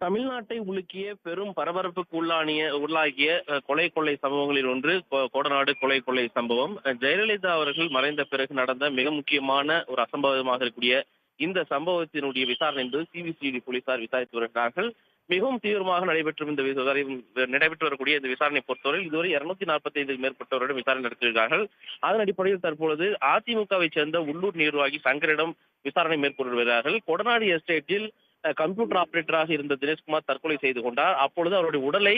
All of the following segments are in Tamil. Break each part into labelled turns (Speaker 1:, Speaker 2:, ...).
Speaker 1: தமிழ்நாட்டை உலுக்கிய பெரும் பரபரப்புக்கு உள்ளாகிய கொலை கொள்ளை சம்பவங்களில் ஒன்று கோடநாடு கொலை கொள்ளை சம்பவம். ஜெயலலிதா அவர்கள் மறைந்த பிறகு நடந்த மிக முக்கியமான ஒரு அசம்பாவிதமாக இருக்கக்கூடிய இந்த சம்பவத்தினுடைய விசாரணை என்பது சிபிசிஐடி போலீசார் விசாரித்து வருகிறார்கள். மிகவும் தீவிரமாக நடைபெற்று வரக்கூடிய இந்த விசாரணை பொறுத்தவரை இதுவரை 245க்கும் மேற்பட்டவரிடம் விசாரணை நடத்தியிருக்கிறார்கள். அதன் அடிப்படையில் தற்பொழுது அதிமுகவை சேர்ந்த உள்ளூர் நிர்வாகி சங்கரிடம் விசாரணை மேற்கொண்டு வருகிறார்கள். கொடநாடு எஸ்டேட்டில் கம்ப்யூட்டர் ஆபரேட்டராக இருந்த தினேஷ்குமார் தற்கொலை செய்து கொண்டார். அப்பொழுது அவருடைய உடலை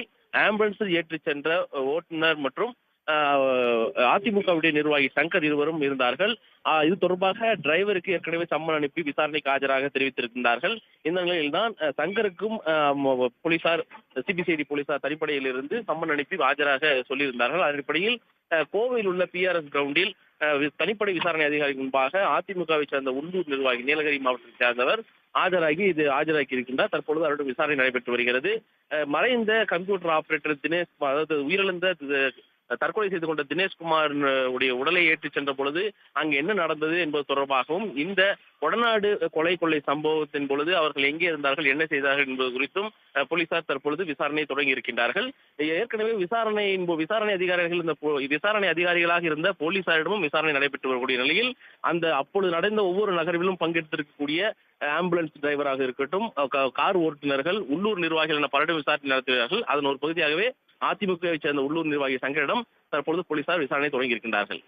Speaker 1: ஆம்புலன்ஸில் ஏற்றி சென்ற ஓட்டுநர் மற்றும் அதிமுகவுடைய நிர்வாகி சங்கர் இருவரும் இருந்தார்கள். இது தொடர்பாக டிரைவருக்கு ஏற்கனவே சம்மன் அனுப்பி விசாரணைக்கு ஆஜராக தெரிவித்திருக்கின்றார்கள். இந்த நிலையில்தான் சங்கருக்கும் போலீசார் சிபிசிஐடி போலீசார் தனிப்படையில் இருந்து சம்மன் அனுப்பி ஆஜராக சொல்லியிருந்தார்கள். அதன் அடிப்படையில் கோவையில் உள்ள பிஆர்எஸ் கிரவுண்டில் தனிப்படை விசாரணை அதிகாரி முன்பாக அதிமுகவை சேர்ந்த உள்ளூர் நிர்வாகி நீலகிரி மாவட்டத்தை சேர்ந்தவர் ஆஜராகி இருக்கின்றார். தற்பொழுது அவருடைய விசாரணை நடைபெற்று வருகிறது. மறைந்த கம்ப்யூட்டர் ஆபரேட்டர் தினேஷ்குமார், அதாவது உயிரிழந்த தற்கொலை செய்து கொண்ட தினேஷ்குமார் உடைய உடலை ஏற்றிச் சென்ற பொழுது அங்கு என்ன நடந்தது என்பது தொடர்பாகவும், இந்த கொடநாடு கொலை கொள்ளை சம்பவத்தின் பொழுது அவர்கள் எங்கே இருந்தார்கள், என்ன செய்தார்கள் என்பது குறித்தும் போலீசார் தற்பொழுது விசாரணை தொடங்கி இருக்கின்றார்கள். ஏற்கனவே விசாரணை அதிகாரிகள் விசாரணை அதிகாரிகளாக இருந்த போலீசாரிடமும் விசாரணை நடைபெற்று வரக்கூடிய நிலையில் அப்பொழுது நடந்த ஒவ்வொரு நகர்விலும் பங்கெடுத்திருக்கக்கூடிய ஆம்புலன்ஸ் டிரைவராக இருக்கட்டும், கார் ஓட்டுநர்கள், உள்ளூர் நிர்வாகிகள் என பலரிடம் விசாரணை நடத்துகிறார்கள். அதன் ஒரு பகுதியாகவே அதிமுகவை சேர்ந்த உள்ளூர் நிர்வாகி சங்கரிடம் தற்பொழுது போலீசார் விசாரணை தொடங்கி இருக்கின்றார்கள்.